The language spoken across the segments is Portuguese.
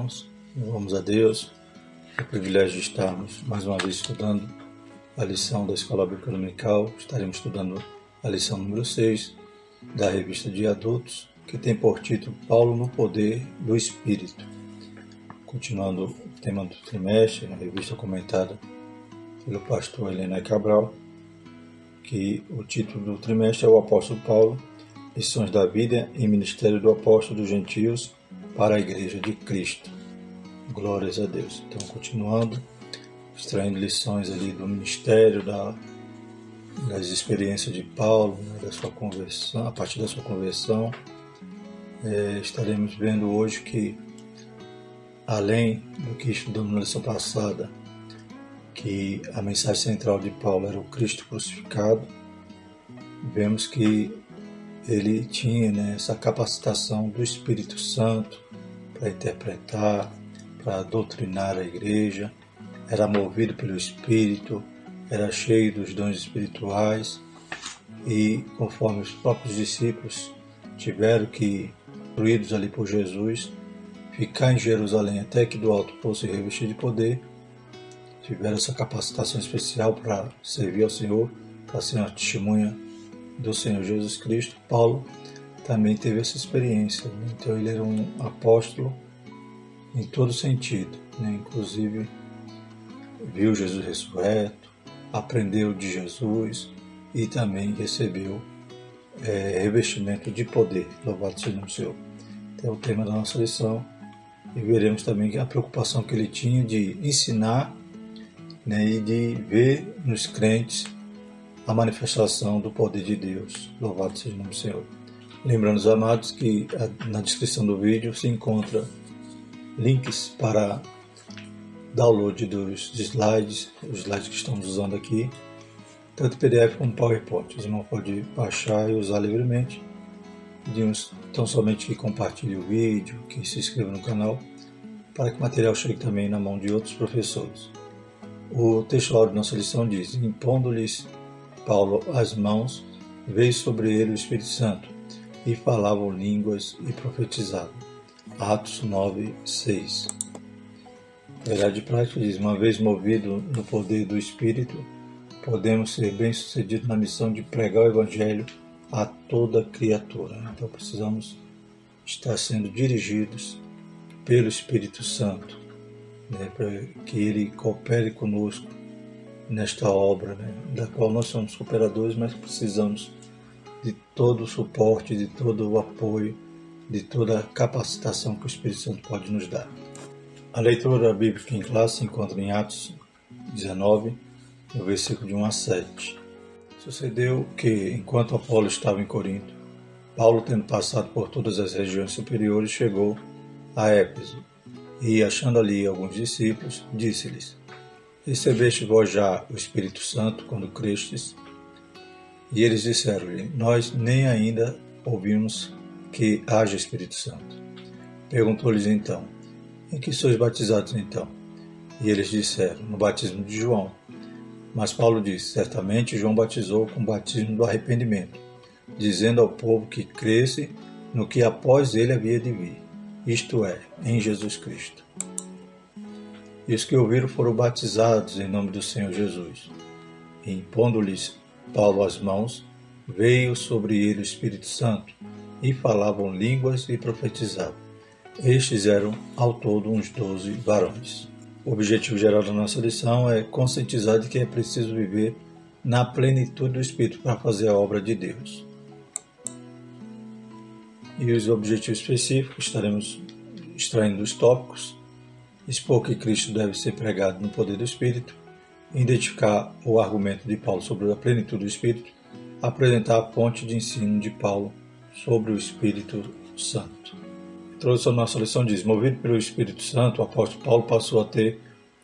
irmãos, louvamos a Deus, é o privilégio de estarmos mais uma vez estudando a lição da Escola Bíblica Dominical. Estaremos estudando a lição número 6 da revista de adultos, que tem por título Paulo no Poder do Espírito. Continuando o tema do trimestre, na revista comentada pelo pastor Helena Cabral, que o título do trimestre é o Apóstolo Paulo, Lições da Vida e Ministério do Apóstolo dos Gentios para a Igreja de Cristo. Glórias a Deus. Então, continuando, extraindo lições ali do ministério, das experiências de Paulo, da sua conversão, a partir da sua conversão, estaremos vendo hoje que, além do que estudamos na lição passada, que a mensagem central de Paulo era o Cristo crucificado, vemos que ele tinha essa capacitação do Espírito Santo para interpretar, para doutrinar a igreja, era movido pelo Espírito, era cheio dos dons espirituais e, conforme os próprios discípulos tiveram que, instruídos ali por Jesus, ficar em Jerusalém até que do alto fosse revestido de poder, tiveram essa capacitação especial para servir ao Senhor, para ser uma testemunha do Senhor Jesus Cristo. Paulo também teve essa experiência, então ele era um apóstolo em todo sentido, inclusive viu Jesus ressurreto, aprendeu de Jesus e também recebeu revestimento de poder. Louvado seja o nome do Senhor. Então é o tema da nossa lição, e veremos também a preocupação que ele tinha de ensinar e de ver nos crentes a manifestação do poder de Deus. Louvado seja o nome do Senhor. Lembrando os amados que na descrição do vídeo se encontra links para download dos slides, os slides que estamos usando aqui, tanto PDF como PowerPoint. Os irmãos podem baixar e usar livremente. Pedimos tão somente que compartilhe o vídeo, que se inscreva no canal, para que o material chegue também na mão de outros professores. O texto áudio da nossa lição diz: impondo-lhes Paulo as mãos, veio sobre ele o Espírito Santo, e falavam línguas e profetizavam. Atos 9:6. Verdade prática diz: uma vez movido no poder do Espírito, podemos ser bem-sucedidos na missão de pregar o Evangelho a toda criatura. Então precisamos estar sendo dirigidos pelo Espírito Santo, para que ele coopere conosco nesta obra, da qual nós somos cooperadores, mas precisamos de todo o suporte, de todo o apoio, de toda a capacitação que o Espírito Santo pode nos dar. A leitura bíblica em classe se encontra em Atos 19, no versículo de 1 a 7. Sucedeu que, enquanto Apolo estava em Corinto, Paulo, tendo passado por todas as regiões superiores, chegou a Éfeso e, achando ali alguns discípulos, disse-lhes: recebeste vós já o Espírito Santo quando crestes? E eles disseram-lhe: nós nem ainda ouvimos que haja Espírito Santo. Perguntou-lhes então: em que sois batizados então? E eles disseram: no batismo de João. Mas Paulo disse: certamente João batizou com o batismo do arrependimento, dizendo ao povo que cresce no que após ele havia de vir, isto é, em Jesus Cristo. E os que ouviram foram batizados em nome do Senhor Jesus. E impondo-lhes Paulo as mãos, veio sobre ele o Espírito Santo, e falavam línguas e profetizavam. Estes eram ao todo uns 12 varões. O objetivo geral da nossa lição é conscientizar de que é preciso viver na plenitude do Espírito para fazer a obra de Deus. E os objetivos específicos estaremos extraindo dos tópicos: expor que Cristo deve ser pregado no poder do Espírito, identificar o argumento de Paulo sobre a plenitude do Espírito, apresentar a fonte de ensino de Paulo sobre o Espírito Santo. A introdução da nossa lição diz: movido pelo Espírito Santo, o apóstolo Paulo passou a ter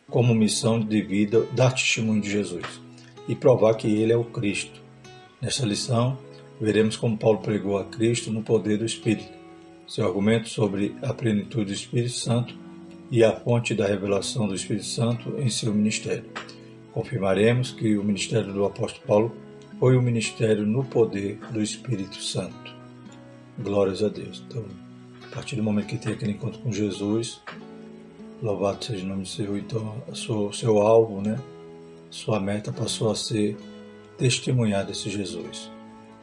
como missão de vida dar testemunho de Jesus e provar que ele é o Cristo. Nesta lição, veremos como Paulo pregou a Cristo no poder do Espírito, seu argumento sobre a plenitude do Espírito Santo e a fonte da revelação do Espírito Santo em seu ministério. Confirmaremos que o ministério do apóstolo Paulo foi o ministério no poder do Espírito Santo. Glórias a Deus. Então, a partir do momento que tem aquele encontro com Jesus, Louvado seja o nome do Senhor. Então, seu alvo, né? Sua meta passou a ser testemunhar desse Jesus.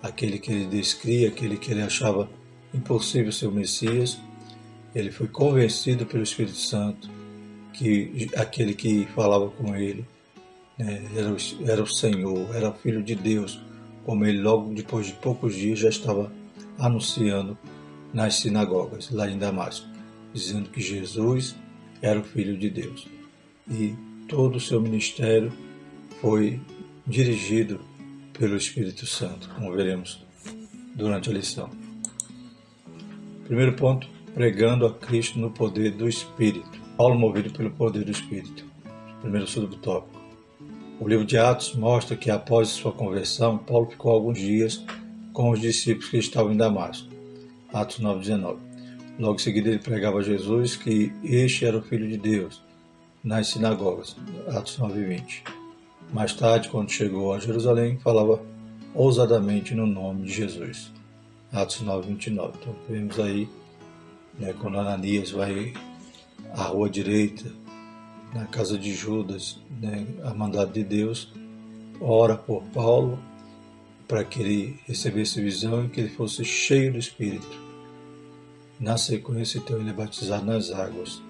Aquele que ele descria, aquele que ele achava impossível ser o Messias, ele foi convencido pelo Espírito Santo que aquele que falava com ele, né, era o Senhor, era o Filho de Deus, como ele logo depois de poucos dias já estava anunciando nas sinagogas lá em Damasco, dizendo que Jesus era o Filho de Deus. E todo o seu ministério foi dirigido pelo Espírito Santo, como veremos durante a lição. Primeiro ponto, pregando a Cristo no poder do Espírito. Paulo movido pelo poder do Espírito. Primeiro subtópico. O livro de Atos mostra que após sua conversão, Paulo ficou alguns dias com os discípulos que estavam em Damasco. Atos 9:19. Logo em seguida ele pregava a Jesus que este era o Filho de Deus nas sinagogas. Atos 9:20. Mais tarde, quando chegou a Jerusalém, falava ousadamente no nome de Jesus. Atos 9:29. Então vemos aí, né, quando Ananias vai à rua direita, na casa de Judas, né, a mandado de Deus, ora por Paulo para que ele recebesse visão e que ele fosse cheio do Espírito. Na sequência, então, ele é batizado nas águas.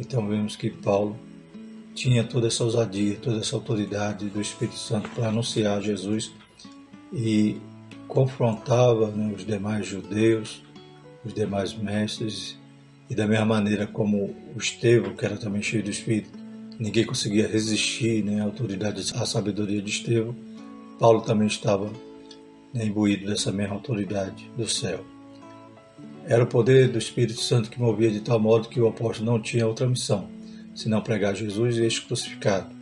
Então vemos que Paulo tinha toda essa ousadia, toda essa autoridade do Espírito Santo para anunciar Jesus e confrontava, né, os demais judeus, os demais mestres, e da mesma maneira como o Estevão, que era também cheio do Espírito, ninguém conseguia resistir, né, à autoridade, à sabedoria de Estevão. Paulo também estava, né, imbuído dessa mesma autoridade do céu. Era o poder do Espírito Santo que movia de tal modo que o apóstolo não tinha outra missão, senão pregar Jesus e este crucificado.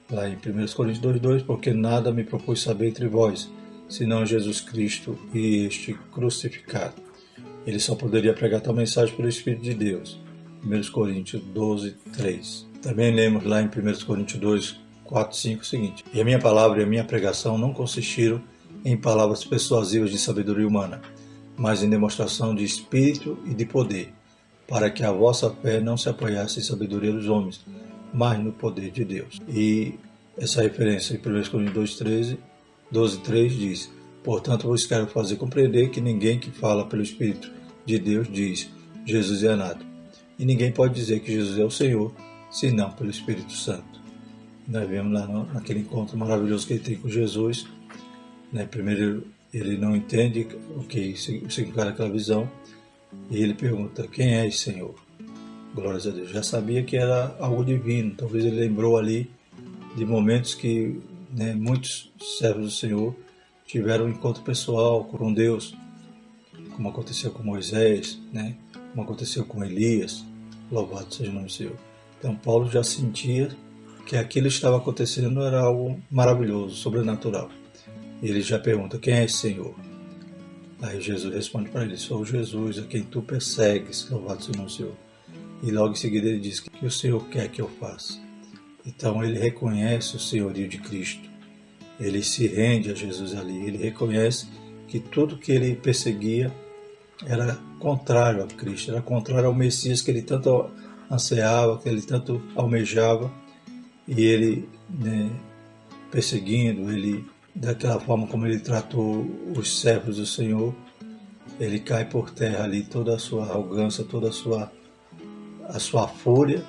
Lá em 1 Coríntios 2:2, porque nada me propus saber entre vós, senão Jesus Cristo e este crucificado. Ele só poderia pregar tal mensagem pelo Espírito de Deus. 1 Coríntios 12:3. Também lemos lá em 1 Coríntios 2:4-5 o seguinte: E a minha palavra e a minha pregação não consistiram em palavras persuasivas de sabedoria humana, mas em demonstração de Espírito e de poder, para que a vossa fé não se apoiasse em sabedoria dos homens, mas no poder de Deus. E essa referência em 1 Coríntios 12:3 diz: Portanto, vos quero fazer compreender que ninguém que fala pelo Espírito de Deus diz Jesus é anátema. E ninguém pode dizer que Jesus é o Senhor, senão pelo Espírito Santo. Nós vemos lá naquele encontro maravilhoso que ele tem com Jesus, né? Primeiro ele não entende o significado daquela visão, e ele pergunta: quem é esse Senhor? Glórias a Deus. Já sabia que era algo divino. Talvez ele lembrou ali de momentos que, né, muitos servos do Senhor tiveram um encontro pessoal com Deus, como aconteceu com Moisés, né? Como aconteceu com Elias. Louvado seja o nome do Senhor. Então Paulo já sentia que aquilo que estava acontecendo era algo maravilhoso, sobrenatural. E ele já pergunta: quem é esse Senhor? Aí Jesus responde para ele: sou Jesus, a quem tu persegues. Louvado seja o nome do Senhor. E logo em seguida ele diz: que o Senhor quer que eu faça? Então ele reconhece o senhorio de Cristo. Ele se rende a Jesus ali. Ele reconhece que tudo que ele perseguia era contrário a Cristo, era contrário ao Messias que ele tanto ansiava, que ele tanto almejava. E ele, né, perseguindo, ele, daquela forma como ele tratou os servos do Senhor, ele cai por terra ali toda a sua arrogância, toda a sua fúria,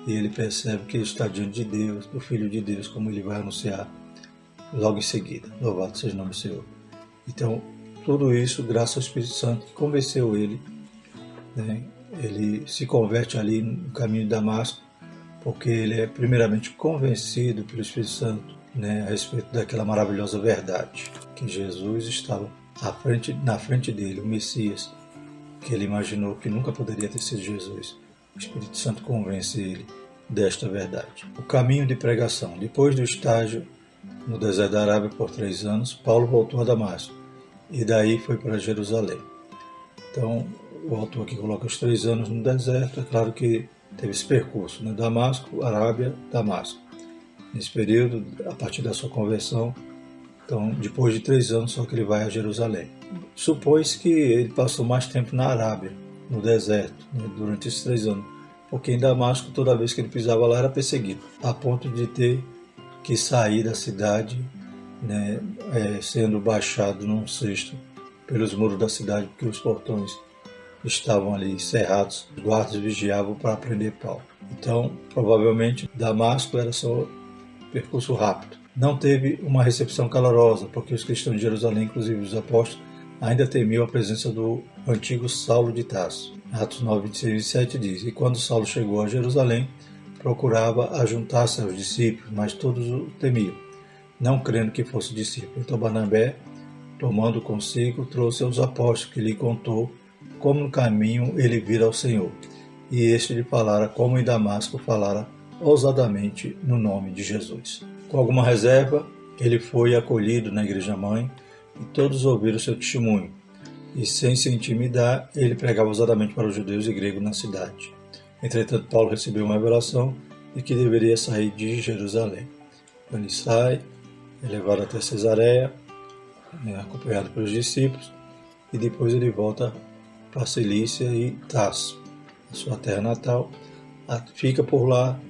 e ele percebe que ele está diante de Deus, do Filho de Deus, como ele vai anunciar logo em seguida. Louvado seja o nome do Senhor. Então, tudo isso graças ao Espírito Santo que convenceu ele, né? Ele se converte ali no caminho de Damasco, porque ele é primeiramente convencido pelo Espírito Santo, né, a respeito daquela maravilhosa verdade, que Jesus estava na frente dele, o Messias, que ele imaginou que nunca poderia ter sido Jesus. O Espírito Santo convence ele desta verdade. O caminho de pregação. Depois do estágio no deserto da Arábia por 3 anos, Paulo voltou a Damasco e daí foi para Jerusalém. Então, o autor aqui coloca os 3 anos no deserto. É claro que teve esse percurso, né? Damasco, Arábia, Damasco. Nesse período, a partir da sua conversão, então, depois de 3 anos, só que ele vai a Jerusalém. Supõe-se que ele passou mais tempo na Arábia, no deserto, né, durante esses 3 anos, porque em Damasco, toda vez que ele pisava lá, era perseguido, a ponto de ter que sair da cidade, né, sendo baixado num cesto pelos muros da cidade, porque os portões estavam ali cerrados, os guardas vigiavam para prender Paulo. Então, provavelmente, Damasco era só percurso rápido. Não teve uma recepção calorosa, porque os cristãos de Jerusalém, inclusive os apóstolos, ainda temiam a presença do antigo Saulo de Tarso. Atos 9, 26 e 27 diz: E quando Saulo chegou a Jerusalém, procurava ajuntar-se aos discípulos, mas todos o temiam, não crendo que fosse discípulo. Então Barnabé, tomando consigo, trouxe aos apóstolos, que lhe contou como no caminho ele vira ao Senhor. E este lhe falara como em Damasco falara ousadamente no nome de Jesus. Com alguma reserva, ele foi acolhido na igreja-mãe e todos ouviram seu testemunho. E sem se intimidar, ele pregava ousadamente para os judeus e gregos na cidade. Entretanto, Paulo recebeu uma revelação de que deveria sair de Jerusalém. Então ele sai, é levado até Cesareia, acompanhado pelos discípulos, e depois ele volta para Cilícia e Tarso, a sua terra natal. Fica por lá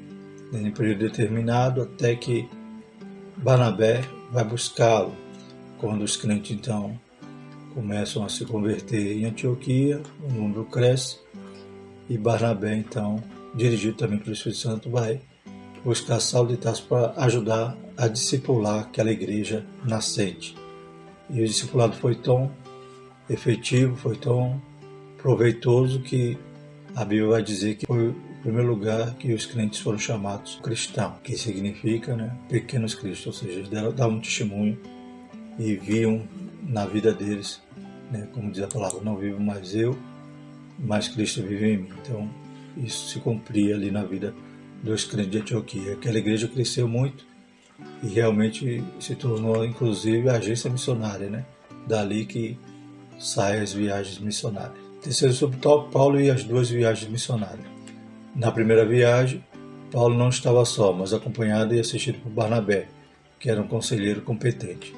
em período determinado até que Barnabé vai buscá-lo. Quando os crentes então começam a se converter em Antioquia, o número cresce e Barnabé então, dirigido também pelo Espírito Santo, vai buscar Saulo de Tarso para ajudar a discipular aquela igreja nascente. E o discipulado foi tão efetivo, foi tão proveitoso que a Bíblia vai dizer que foi o primeiro lugar que os crentes foram chamados cristãos, que significa, pequenos cristos, ou seja, eles davam um testemunho e viam na vida deles, como diz a palavra, não vivo mais eu, mas Cristo vive em mim. Então, isso se cumpria ali na vida dos crentes de Antioquia. Aquela igreja cresceu muito e realmente se tornou, inclusive, a agência missionária, Dali que saem as viagens missionárias. Terceiro subtópico, Paulo e as duas viagens missionárias. Na primeira viagem, Paulo não estava só, mas acompanhado e assistido por Barnabé, que era um conselheiro competente.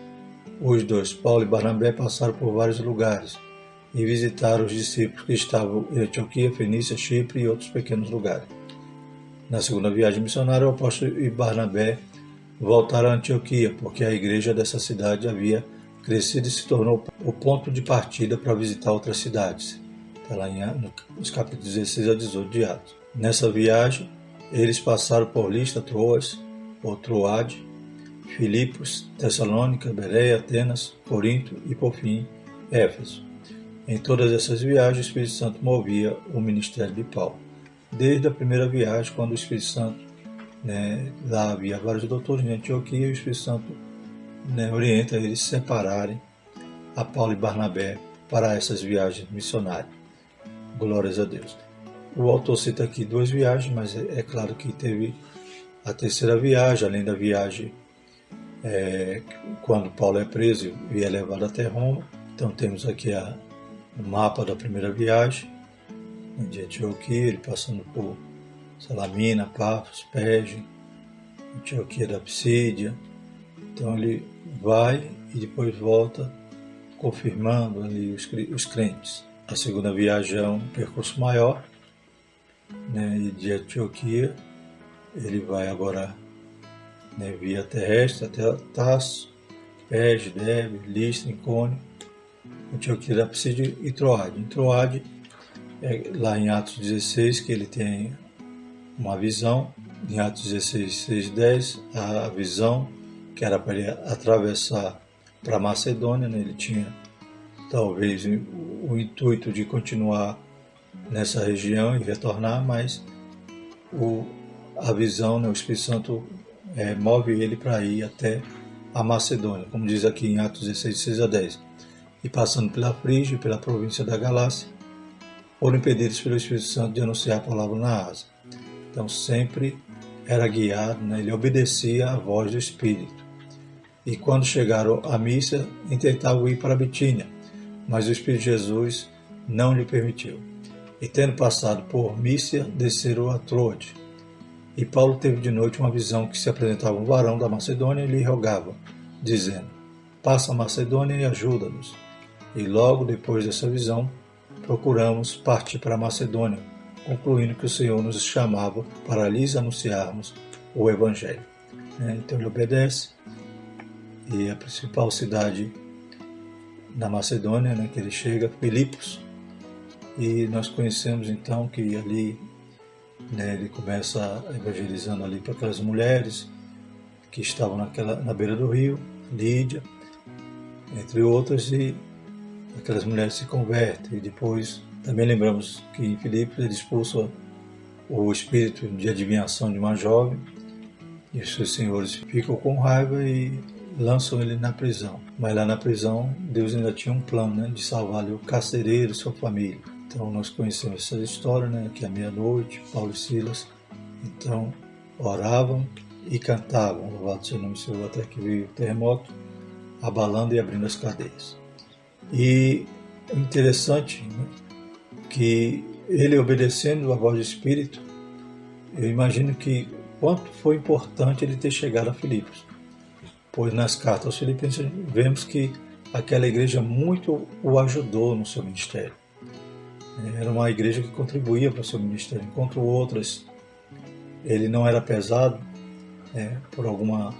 Os dois, Paulo e Barnabé, passaram por vários lugares e visitaram os discípulos que estavam em Antioquia, Fenícia, Chipre e outros pequenos lugares. Na segunda viagem missionária, o apóstolo e Barnabé voltaram a Antioquia, porque a igreja dessa cidade havia crescido e se tornou o ponto de partida para visitar outras cidades. Está lá nos capítulos 16 a 18 de Atos. Nessa viagem, eles passaram por Listra, Troas, ou Troade, Filipos, Tessalônica, Bereia, Atenas, Corinto e, por fim, Éfeso. Em todas essas viagens, o Espírito Santo movia o ministério de Paulo. Desde a primeira viagem, quando o Espírito Santo, lá havia vários doutores em Antioquia, o Espírito Santo orienta eles se separarem a Paulo e Barnabé para essas viagens missionárias. Glórias a Deus. O autor cita aqui duas viagens, mas é claro que teve a terceira viagem, além da viagem quando Paulo é preso e é levado até Roma. Então temos aqui o mapa da primeira viagem, de Antioquia, ele passando por Salamina, Pafos, Perge, Antioquia da Psídia. Então ele vai e depois volta, confirmando ali os crentes. A segunda viagem é um percurso maior, e de Antioquia ele vai agora via terrestre até Tarso, Perge, Derbe, Listra, Icônio, Antioquia da Psídia e Troade. Em Troade, lá em Atos 16, que ele tem uma visão, em Atos 16, 6, 10, a visão que era para ele atravessar para Macedônia, ele tinha talvez o intuito de continuar nessa região e retornar, mas a visão, o Espírito Santo move ele para ir até a Macedônia, como diz aqui em Atos 16, 6 a 10. E passando pela Frígia e pela província da Galácia, foram impedidos pelo Espírito Santo de anunciar a palavra na Ásia. Então sempre era guiado, ele obedecia à voz do Espírito. E quando chegaram a Mísia, tentavam ir para a Bitínia, mas o Espírito de Jesus não lhe permitiu. E tendo passado por Mísia, desceram a Troade. E Paulo teve de noite uma visão que se apresentava um varão da Macedônia e lhe rogava, dizendo: passa a Macedônia e ajuda-nos. E logo depois dessa visão, procuramos partir para a Macedônia, concluindo que o Senhor nos chamava para lhes anunciarmos o Evangelho. Então ele obedece, e a principal cidade na Macedônia, que ele chega, Filipos, e nós conhecemos então que ali ele começa evangelizando ali para aquelas mulheres que estavam na beira do rio, Lídia, entre outras, e aquelas mulheres se convertem. E depois também lembramos que em Filipos ele expulsa o espírito de adivinhação de uma jovem, e os seus senhores ficam com raiva e lançam ele na prisão. Mas lá na prisão, Deus ainda tinha um plano, de salvar ali o carcereiro e sua família. Então nós conhecemos essa história, que à meia-noite, Paulo e Silas, então, oravam e cantavam, louvado seja o nome do Senhor, até que veio o terremoto, abalando e abrindo as cadeias. E é interessante, que ele obedecendo a voz do Espírito, eu imagino que quanto foi importante ele ter chegado a Filipos. Pois nas cartas aos Filipenses vemos que aquela igreja muito o ajudou no seu ministério. Era uma igreja que contribuía para o seu ministério, enquanto outras ele não era pesado por alguma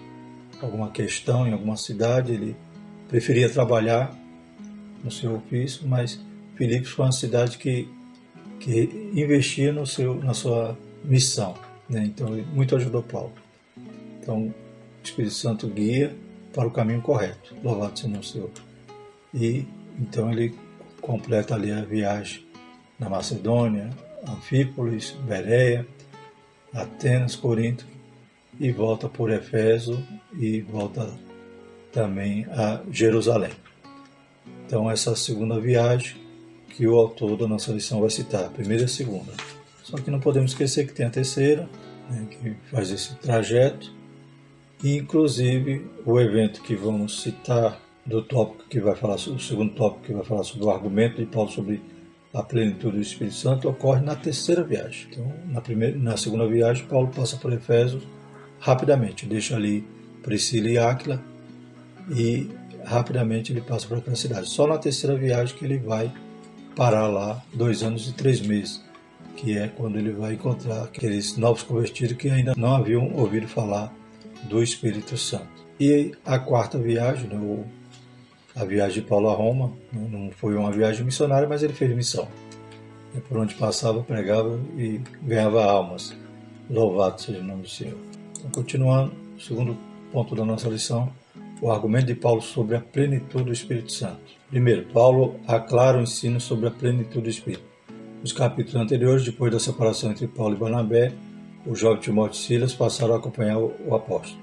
questão em alguma cidade, ele preferia trabalhar no seu ofício, mas Filipos foi uma cidade que investia na sua missão. Então ele muito ajudou Paulo. Então o Espírito Santo guia para o caminho correto, louvado seja o Senhor. E então ele completa ali a viagem na Macedônia, Anfípolis, Bereia, Atenas, Corinto, e volta por Éfeso e volta também a Jerusalém. Então essa segunda viagem que o autor da nossa lição vai citar, a primeira e a segunda. Só que não podemos esquecer que tem a terceira, que faz esse trajeto, e inclusive o evento que vamos citar do tópico que vai falar, o segundo tópico que vai falar sobre o argumento de Paulo sobre a plenitude do Espírito Santo, ocorre na terceira viagem. Então, na segunda viagem, Paulo passa por Éfeso rapidamente, deixa ali Priscila e Áquila e rapidamente ele passa por aquela cidade. Só na terceira viagem que ele vai parar lá 2 anos e 3 meses, que é quando ele vai encontrar aqueles novos convertidos que ainda não haviam ouvido falar do Espírito Santo. E a quarta viagem, a viagem de Paulo a Roma, não foi uma viagem missionária, mas ele fez missão. Por onde passava, pregava e ganhava almas. Louvado seja o nome do Senhor. Então, continuando, o segundo ponto da nossa lição, o argumento de Paulo sobre a plenitude do Espírito Santo. Primeiro, Paulo aclara o ensino sobre a plenitude do Espírito. Nos capítulos anteriores, depois da separação entre Paulo e Barnabé, o jovem Timóteo e Silas passaram a acompanhar o apóstolo.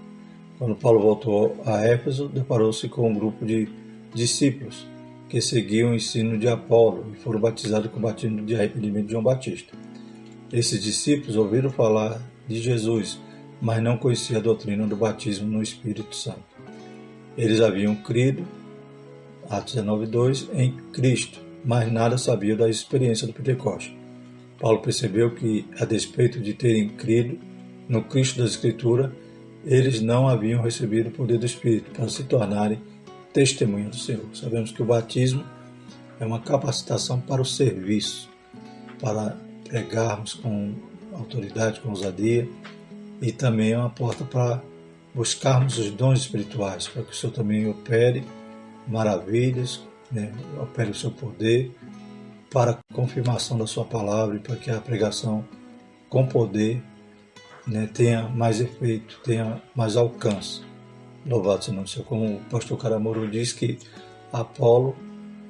Quando Paulo voltou a Éfeso, deparou-se com um grupo de discípulos que seguiam o ensino de Apolo e foram batizados com o batismo de arrependimento de João Batista. Esses discípulos ouviram falar de Jesus, mas não conheciam a doutrina do batismo no Espírito Santo. Eles haviam crido, Atos 19:2, em Cristo, mas nada sabiam da experiência do Pentecoste. Paulo percebeu que, a despeito de terem crido no Cristo da Escritura, eles não haviam recebido o poder do Espírito para se tornarem testemunha do Senhor. Sabemos que o batismo é uma capacitação para o serviço, para pregarmos com autoridade, com ousadia, e também é uma porta para buscarmos os dons espirituais, para que o Senhor também opere maravilhas, opere o seu poder para a confirmação da sua palavra e para que a pregação com poder tenha mais efeito, tenha mais alcance. Louvado seja o nome do Senhor. Como o pastor Caramoro diz que Apolo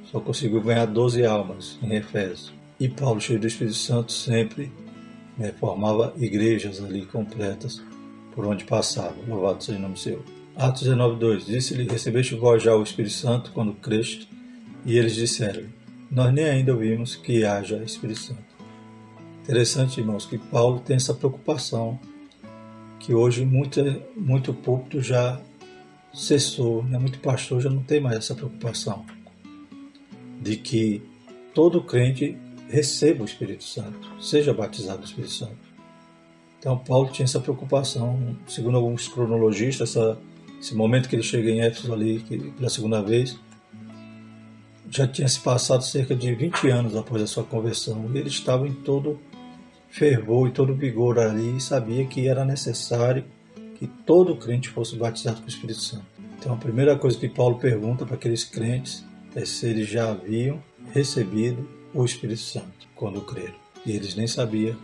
só conseguiu ganhar 12 almas em Éfeso. E Paulo, cheio do Espírito Santo, sempre formava igrejas ali completas por onde passava. Louvado seja o nome do Senhor. Atos 19:2. Disse-lhe: recebeste vós já o Espírito Santo quando creste? E eles disseram: nós nem ainda ouvimos que haja Espírito Santo. Interessante, irmãos, que Paulo tem essa preocupação, que hoje muito púlpito já cessou, muito pastor já não tem mais essa preocupação de que todo crente receba o Espírito Santo, seja batizado no Espírito Santo. Então Paulo tinha essa preocupação, segundo alguns cronologistas, esse momento que ele chega em Éfeso ali, pela segunda vez, já tinha se passado cerca de 20 anos após a sua conversão, e ele estava em todo fervor e todo vigor ali e sabia que era necessário que todo crente fosse batizado com o Espírito Santo. Então a primeira coisa que Paulo pergunta para aqueles crentes é se eles já haviam recebido o Espírito Santo quando creram. E eles nem sabiam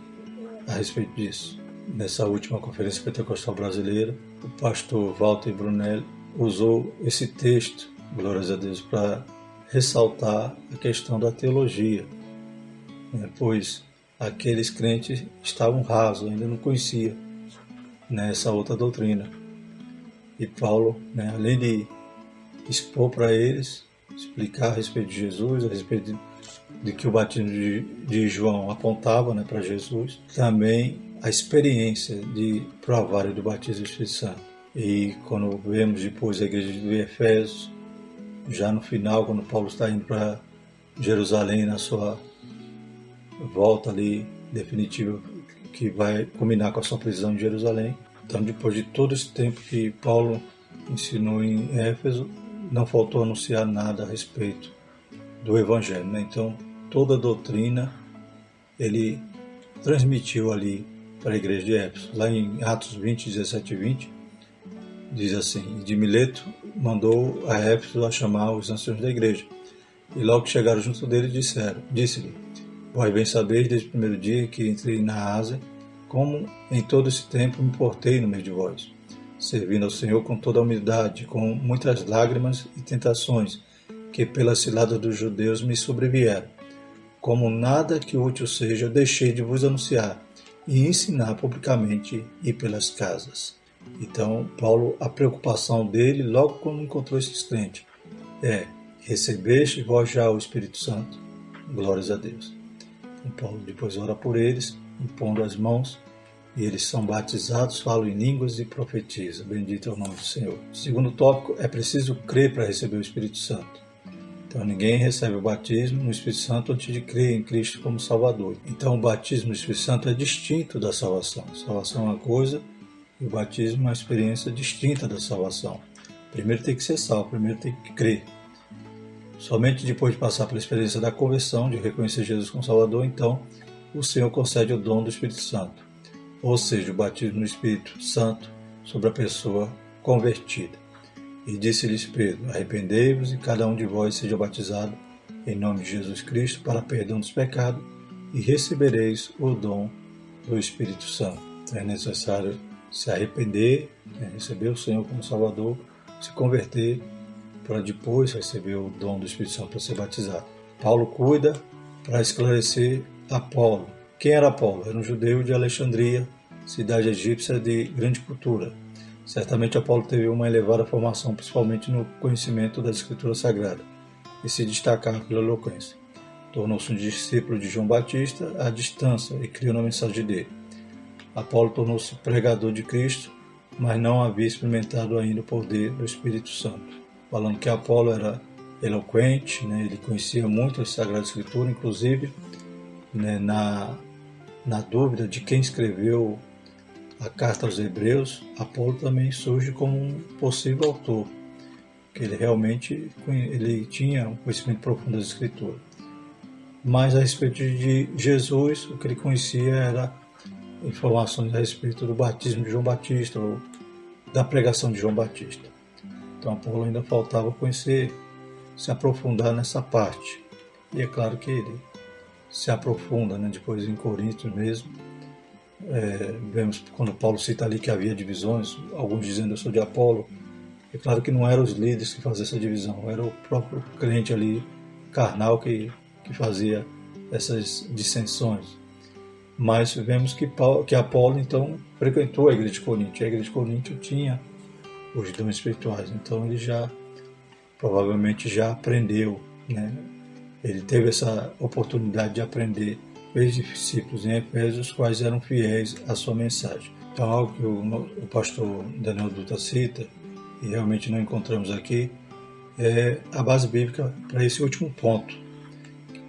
a respeito disso. Nessa última conferência pentecostal brasileira, o pastor Walter Brunelli usou esse texto, glórias a Deus, para ressaltar a questão da teologia, pois aqueles crentes estavam rasos, ainda não conheciam essa outra doutrina. E Paulo, além de expor para eles, explicar a respeito de Jesus, a respeito de que o batismo de João apontava para Jesus, também a experiência de provar do batismo do Espírito Santo. E quando vemos depois a igreja de Efésios, já no final, quando Paulo está indo para Jerusalém na sua volta ali definitiva, que vai culminar com a sua prisão em Jerusalém. Então, depois de todo esse tempo que Paulo ensinou em Éfeso, não faltou anunciar nada a respeito do Evangelho. Então, toda a doutrina ele transmitiu ali para a igreja de Éfeso. Lá em Atos 20, 17 e 20, diz assim: de Mileto mandou a Éfeso a chamar os anciãos da igreja. E logo que chegaram junto dele, disse-lhe: vós bem sabeis desde o primeiro dia que entrei na Ásia, como em todo esse tempo me portei no meio de vós, servindo ao Senhor com toda a humildade, com muitas lágrimas e tentações, que pelas ciladas dos judeus me sobrevieram. Como nada que útil seja, eu deixei de vos anunciar e ensinar publicamente e pelas casas. Então, Paulo, a preocupação dele, logo quando encontrou esses crentes, é: recebeste vós já o Espírito Santo? Glórias a Deus. Então, Paulo depois ora por eles, impondo as mãos, e eles são batizados, falam em línguas e profetizam. Bendito é o nome do Senhor. O segundo tópico: é preciso crer para receber o Espírito Santo. Então, ninguém recebe o batismo no Espírito Santo antes de crer em Cristo como Salvador. Então, o batismo no Espírito Santo é distinto da salvação. A salvação é uma coisa e o batismo é uma experiência distinta da salvação. Primeiro tem que ser salvo, primeiro tem que crer. Somente depois de passar pela experiência da conversão, de reconhecer Jesus como Salvador, então o Senhor concede o dom do Espírito Santo, ou seja, o batismo no Espírito Santo sobre a pessoa convertida. E disse-lhes Pedro: arrependei-vos e cada um de vós seja batizado em nome de Jesus Cristo para perdão dos pecados e recebereis o dom do Espírito Santo. É necessário se arrepender, receber o Senhor como Salvador, se converter, para depois receber o dom do Espírito Santo para ser batizado. Paulo cuida para esclarecer Apolo. Quem era Apolo? Era um judeu de Alexandria, cidade egípcia de grande cultura. Certamente Apolo teve uma elevada formação, principalmente no conhecimento da Escritura Sagrada, e se destacava pela eloquência. Tornou-se um discípulo de João Batista à distância e criou na mensagem dele. Apolo tornou-se pregador de Cristo, mas não havia experimentado ainda o poder do Espírito Santo. Falando que Apolo era eloquente, ele conhecia muito a Sagrada Escritura, inclusive na dúvida de quem escreveu a carta aos Hebreus, Apolo também surge como um possível autor, que ele realmente tinha um conhecimento profundo das Escrituras. Mas a respeito de Jesus, o que ele conhecia era informações a respeito do batismo de João Batista, ou da pregação de João Batista. Então, Apolo ainda faltava conhecer, se aprofundar nessa parte. E é claro que ele se aprofunda, depois em Coríntios mesmo. Vemos quando Paulo cita ali que havia divisões, alguns dizendo eu sou de Apolo. É claro que não eram os líderes que faziam essa divisão, era o próprio crente ali, carnal, que fazia essas dissensões. Mas vemos que Apolo, então, frequentou a igreja de Corinto. A igreja de Corinto tinha os dons espirituais, então ele provavelmente já aprendeu, Ele teve essa oportunidade de aprender, fez discípulos em Efésios, os quais eram fiéis à sua mensagem. Então, algo que o pastor Daniel Dutra cita, e realmente não encontramos aqui, é a base bíblica para esse último ponto,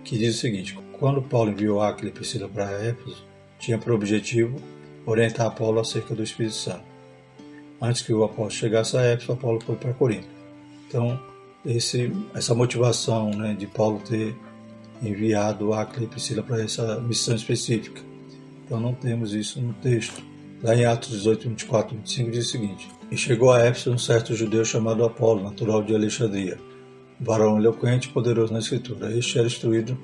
que diz o seguinte: quando Paulo enviou Áquila e Priscila para Éfeso, tinha por objetivo orientar Apolo acerca do Espírito Santo. Antes que o apóstolo chegasse a Éfeso, Apolo foi para Corinto. Então, essa motivação de Paulo ter enviado Áquila e Priscila para essa missão específica Então não temos isso no texto. Lá em Atos 18, 24, 25 diz o seguinte: E chegou a Éfeso um certo judeu chamado Apolo, natural de Alexandria, varão eloquente e poderoso na escritura. Este era instruído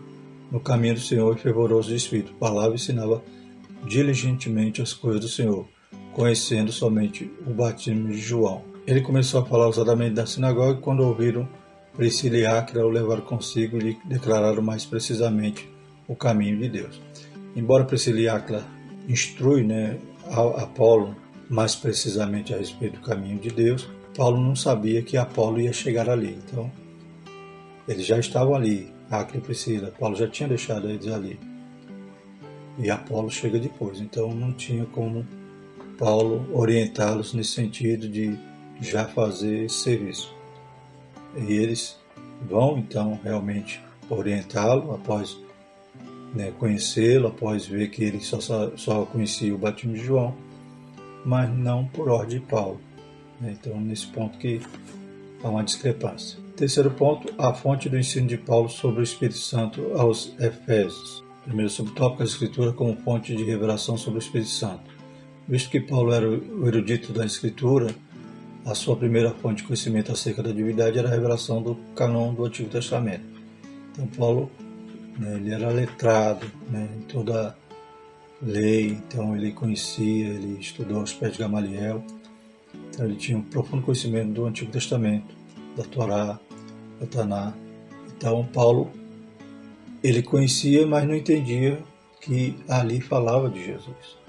no caminho do Senhor e fervoroso de espírito. Falava e ensinava diligentemente as coisas do Senhor, conhecendo somente o batismo de João. Ele começou a falar ousadamente da sinagoga e quando ouviram Priscila e Áquila o levaram consigo e lhe declararam mais precisamente o caminho de Deus. Embora Priscila e Áquila instrui Apolo mais precisamente a respeito do caminho de Deus, Paulo não sabia que Apolo ia chegar ali. Então, eles já estavam ali, Áquila e Priscila. Paulo já tinha deixado eles ali. E Apolo chega depois. Então, não tinha como Paulo orientá-los nesse sentido de já fazer esse serviço. E eles vão, então, realmente orientá-lo após conhecê-lo, após ver que ele só conhecia o batismo de João, mas não por ordem de Paulo. Então, nesse ponto que há uma discrepância. Terceiro ponto, a fonte do ensino de Paulo sobre o Espírito Santo aos Efésios. Primeiro subtópico, a Escritura como fonte de revelação sobre o Espírito Santo. Visto que Paulo era o erudito da Escritura, a sua primeira fonte de conhecimento acerca da divindade era a revelação do cânon do Antigo Testamento. Então, Paulo ele era letrado em toda a lei, então ele conhecia, ele estudou aos pés de Gamaliel, então ele tinha um profundo conhecimento do Antigo Testamento, da Torá, da Taná. Então Paulo, ele conhecia, mas não entendia que ali falava de Jesus.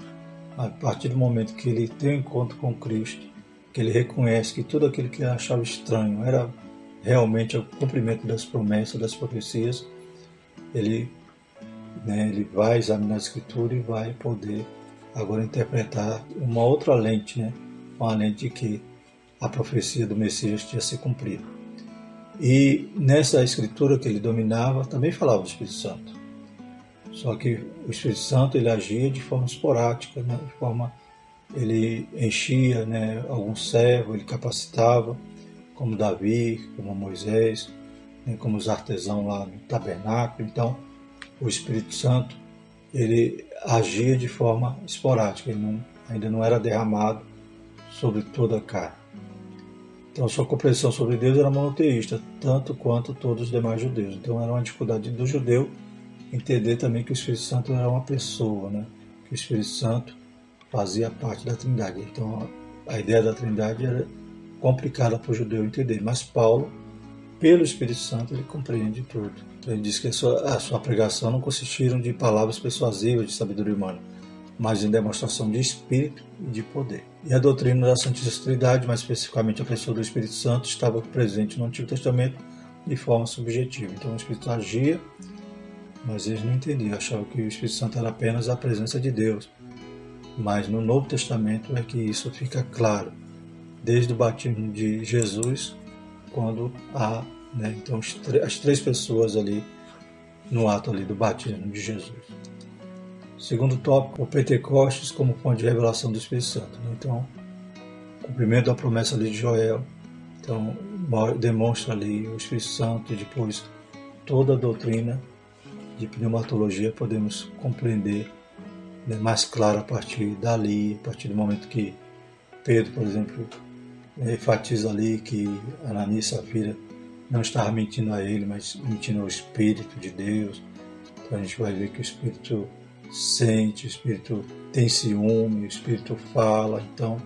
A partir do momento que ele tem um encontro com Cristo, que ele reconhece que tudo aquilo que ele achava estranho era realmente o cumprimento das promessas, das profecias, ele vai examinar a Escritura e vai poder agora interpretar uma outra lente, uma lente de que a profecia do Messias tinha se cumprido. E nessa Escritura que ele dominava, também falava do Espírito Santo. Só que o Espírito Santo ele agia de forma esporádica, ele enchia algum servo, ele capacitava, como Davi, como Moisés, como os artesãos lá no tabernáculo. Então, o Espírito Santo, ele agia de forma esporádica, ele ainda não era derramado sobre toda a carne. Então, sua compreensão sobre Deus era monoteísta, tanto quanto todos os demais judeus. Então, era uma dificuldade do judeu entender também que o Espírito Santo era uma pessoa, que o Espírito Santo fazia parte da Trindade. Então, a ideia da Trindade era complicada para o judeu entender, mas Paulo, pelo Espírito Santo, ele compreende tudo. Então, ele diz que a sua pregação não consistiram de palavras persuasivas de sabedoria humana, mas em demonstração de Espírito e de poder. E a doutrina da Santíssima Trindade, mais especificamente a pessoa do Espírito Santo, estava presente no Antigo Testamento de forma subjetiva. Então, o Espírito agia, mas eles não entendiam, achavam que o Espírito Santo era apenas a presença de Deus. Mas no Novo Testamento é que isso fica claro, desde o batismo de Jesus, quando há então as três pessoas ali no ato ali do batismo de Jesus. Segundo tópico, o Pentecostes como fonte de revelação do Espírito Santo. Então, cumprimento da promessa ali de Joel, então demonstra ali o Espírito Santo e depois toda a doutrina de pneumatologia podemos compreender mais claro a partir dali, a partir do momento que Pedro, por exemplo, enfatiza ali que Ananias e Safira não estava mentindo a ele, mas mentindo ao Espírito de Deus. Então a gente vai ver que o Espírito sente, o Espírito tem ciúme, o Espírito fala. Então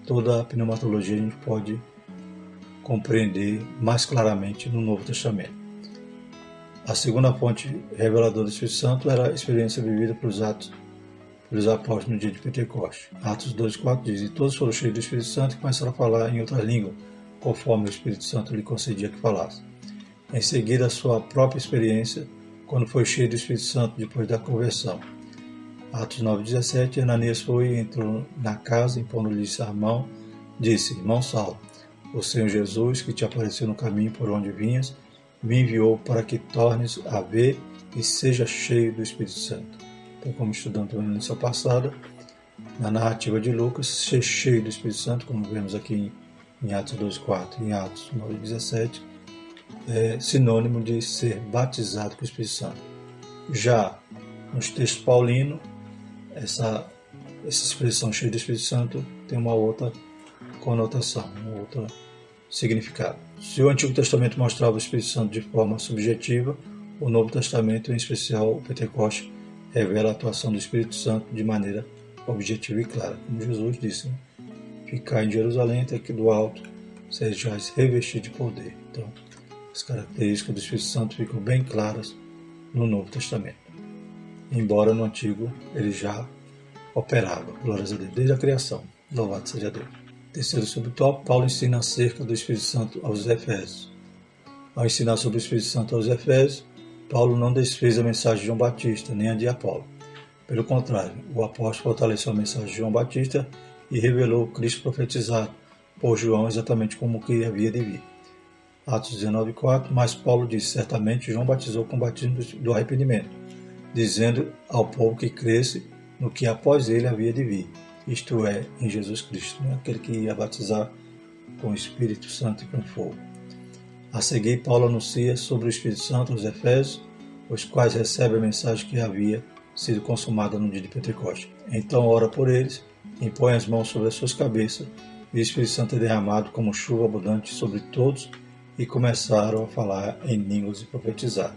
toda a pneumatologia a gente pode compreender mais claramente no Novo Testamento. A segunda fonte reveladora do Espírito Santo era a experiência vivida pelos apóstolos no dia de Pentecostes. Atos 2,4 diz: E todos foram cheios do Espírito Santo e começaram a falar em outra língua, conforme o Espírito Santo lhe concedia que falasse. Em seguida, a sua própria experiência, quando foi cheio do Espírito Santo depois da conversão. Atos 9,17, Ananias foi e entrou na casa, impondo-lhe a mão, disse: Irmão Saulo, o Senhor Jesus, que te apareceu no caminho por onde vinhas, me enviou para que tornes a ver e seja cheio do Espírito Santo. Então, como estudamos na lição passada, na narrativa de Lucas, ser cheio do Espírito Santo, como vemos aqui em Atos 2,4 e em Atos 9,17, é sinônimo de ser batizado com o Espírito Santo. Já nos textos paulinos, essa expressão cheia do Espírito Santo tem uma outra conotação, um outro significado. Se o Antigo Testamento mostrava o Espírito Santo de forma subjetiva, o Novo Testamento, em especial o Pentecoste, revela a atuação do Espírito Santo de maneira objetiva e clara. Como Jesus disse, Ficai em Jerusalém até que do alto sejais revestidos de poder. Então, as características do Espírito Santo ficam bem claras no Novo Testamento. Embora no Antigo ele já operava, glórias a Deus, desde a criação. Louvado seja Deus. Terceiro subtópico, Paulo ensina acerca do Espírito Santo aos Efésios. Ao ensinar sobre o Espírito Santo aos Efésios, Paulo não desfez a mensagem de João Batista, nem a de Apolo. Pelo contrário, o apóstolo fortaleceu a mensagem de João Batista e revelou o Cristo profetizado por João exatamente como que havia de vir. Atos 19:4, mas Paulo disse, certamente João batizou com o batismo do arrependimento, dizendo ao povo que cresce no que após ele havia de vir, isto é, em Jesus Cristo, né? Aquele que ia batizar com o Espírito Santo e com fogo. A seguir, Paulo anuncia sobre o Espírito Santo aos Efésios, os quais recebem a mensagem que havia sido consumada no dia de Pentecostes. Então ora por eles, impõe as mãos sobre as suas cabeças, e o Espírito Santo é derramado como chuva abundante sobre todos, e começaram a falar em línguas e profetizar.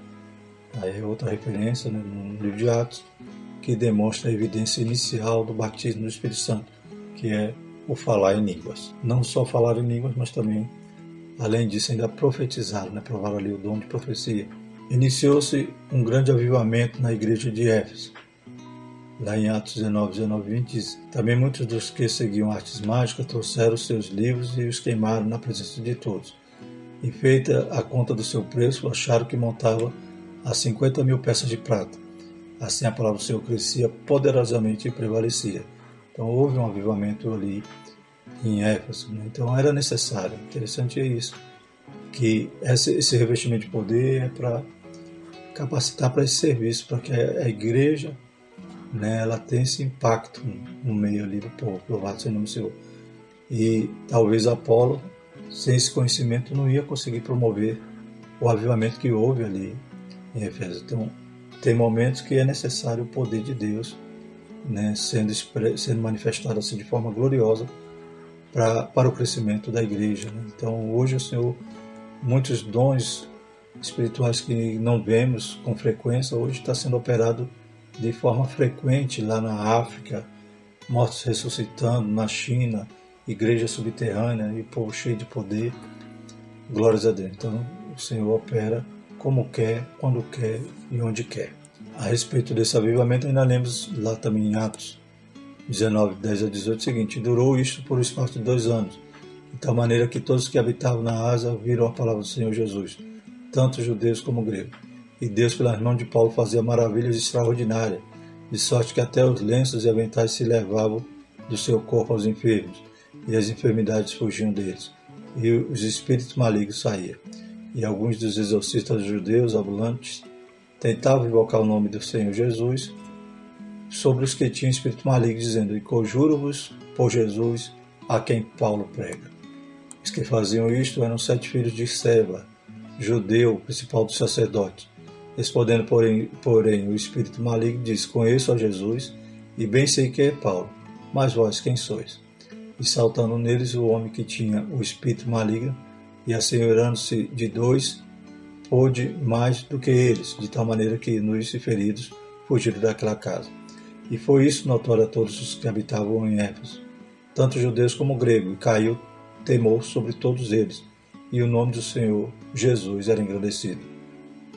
Aí é outra referência, né, no livro de Atos, que demonstra a evidência inicial do batismo do Espírito Santo, que é o falar em línguas. Não só falar em línguas, mas também, além disso, ainda profetizar, né, provar ali o dom de profecia. Iniciou-se um grande avivamento na igreja de Éfeso. Lá em Atos 19:20 diz, também muitos dos que seguiam artes mágicas trouxeram seus livros e os queimaram na presença de todos. E feita a conta do seu preço, acharam que montava a 50.000 peças de prata. Assim a palavra do Senhor crescia poderosamente e prevalecia. Então houve um avivamento ali em Éfeso, né? Então era necessário. Interessante é isso, que esse revestimento de poder é para capacitar para esse serviço, para que a igreja, né, ela tenha esse impacto no meio ali do povo. Louvado seja o nome do Senhor. E talvez Apolo, sem esse conhecimento, não ia conseguir promover o avivamento que houve ali em Efésios. Então, tem momentos que é necessário o poder de Deus, né, sendo manifestado assim de forma gloriosa para o crescimento da igreja, né? Então, hoje o Senhor, muitos dons espirituais que não vemos com frequência, hoje está sendo operado de forma frequente lá na África, mortos ressuscitando, na China, igreja subterrânea e povo cheio de poder. Glórias a Deus. Então, o Senhor opera como quer, quando quer e onde quer. A respeito desse avivamento, ainda lemos lá também em Atos 19:10-18 o seguinte, durou isto por espaço de 2 anos, de tal maneira que todos que habitavam na Ásia viram a palavra do Senhor Jesus, tanto judeus como gregos. E Deus, pelas mãos de Paulo, fazia maravilhas extraordinárias, de sorte que até os lenços e aventais se levavam do seu corpo aos enfermos, e as enfermidades fugiam deles, e os espíritos malignos saíam. E alguns dos exorcistas judeus ambulantes tentavam invocar o nome do Senhor Jesus sobre os que tinham espírito maligno, dizendo, e conjuro-vos por Jesus, a quem Paulo prega. Os que faziam isto eram 7 filhos de Seva, judeu, principal dos sacerdotes. Respondendo, porém, o espírito maligno diz, conheço a Jesus, e bem sei que é Paulo, mas vós quem sois? E saltando neles o homem que tinha o espírito maligno, e assenhorando-se de 2, pôde mais do que eles, de tal maneira que nus e feridos fugiram daquela casa. E foi isso notório a todos os que habitavam em Éfeso, tanto judeus como gregos, e caiu temor sobre todos eles, e o nome do Senhor Jesus era engrandecido.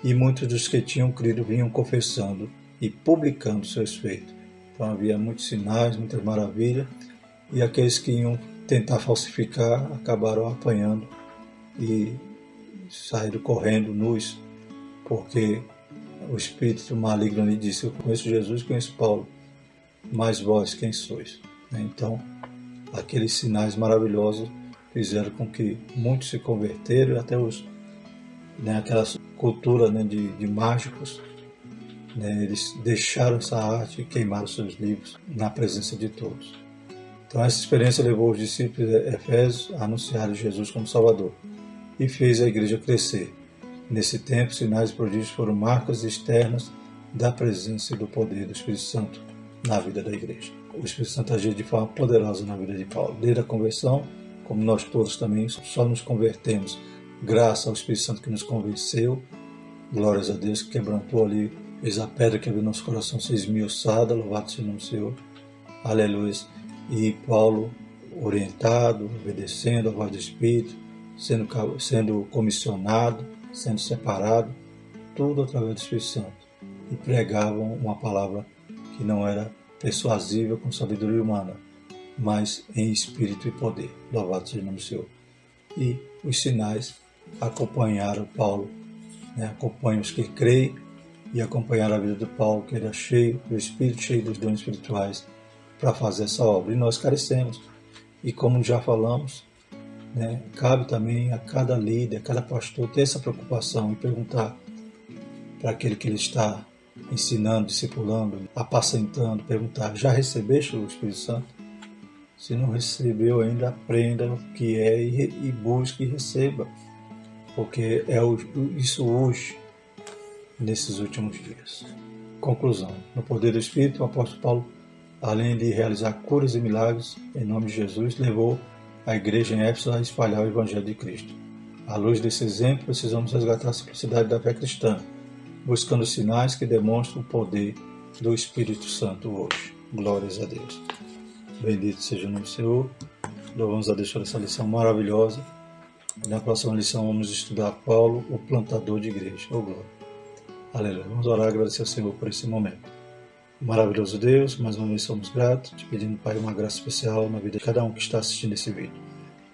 E muitos dos que tinham crido vinham confessando e publicando seus feitos. Então havia muitos sinais, muitas maravilhas, e aqueles que iam tentar falsificar acabaram apanhando e saíram correndo nus, porque o espírito maligno lhe disse, eu conheço Jesus, conheço Paulo, mas vós quem sois? Então, aqueles sinais maravilhosos fizeram com que muitos se converteram, e até aquela cultura, de mágicos, eles deixaram essa arte e queimaram seus livros na presença de todos. Então essa experiência levou os discípulos de Efésios a anunciar Jesus como Salvador e fez a igreja crescer. Nesse tempo, sinais e prodígios foram marcas externas da presença e do poder do Espírito Santo na vida da igreja. O Espírito Santo agiu de forma poderosa na vida de Paulo. Desde a conversão, como nós todos também só nos convertemos graças ao Espírito Santo que nos convenceu, glórias a Deus, que quebrantou ali, fez a pedra que havia no nosso coração ser esmiuçada, louvado seja o nome do Senhor, aleluia. E Paulo, orientado, obedecendo a voz do Espírito, sendo comissionado, sendo separado, tudo através do Espírito Santo. E pregavam uma palavra que não era persuasível com sabedoria humana, mas em espírito e poder. Louvado seja o nome do Senhor. E os sinais acompanharam Paulo, acompanham os que creem e acompanharam a vida de Paulo, que era cheio do Espírito, cheio dos dons espirituais para fazer essa obra. E nós carecemos. E como já falamos, cabe também a cada líder, a cada pastor ter essa preocupação e perguntar para aquele que ele está ensinando, discipulando, apacentando, perguntar: já recebeste o Espírito Santo? Se não recebeu ainda, aprenda o que é e busque e receba, porque isso hoje, nesses últimos dias. Conclusão: no poder do Espírito, o apóstolo Paulo, além de realizar curas e milagres em nome de Jesus, levou a igreja em Éfeso a espalhar o Evangelho de Cristo. À luz desse exemplo, precisamos resgatar a simplicidade da fé cristã, buscando sinais que demonstram o poder do Espírito Santo hoje. Glórias a Deus. Bendito seja o nome do Senhor. Louvamos a Deus por essa lição maravilhosa. Na próxima lição vamos estudar Paulo, o plantador de igreja. Oh, glória. Aleluia. Vamos orar e agradecer ao Senhor por esse momento. Maravilhoso Deus, mais uma vez somos gratos, te pedindo, Pai, uma graça especial na vida de cada um que está assistindo esse vídeo.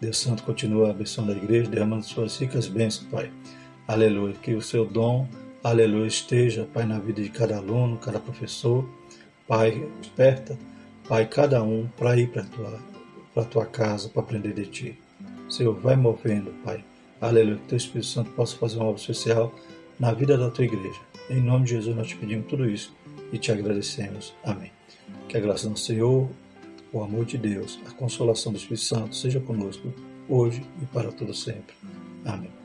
Deus Santo continua abençoando a igreja, derramando suas ricas bênçãos, Pai. Aleluia. Que o seu dom, aleluia, esteja, Pai, na vida de cada aluno, cada professor. Pai, desperta, Pai, cada um para ir para a tua casa, para aprender de Ti. Senhor, vai movendo, Pai. Aleluia. Que Teu Espírito Santo possa fazer uma obra especial na vida da Tua igreja. Em nome de Jesus nós te pedimos tudo isso e te agradecemos. Amém. Que a graça do Senhor, o amor de Deus, a consolação do Espírito Santo seja conosco hoje e para todo sempre. Amém.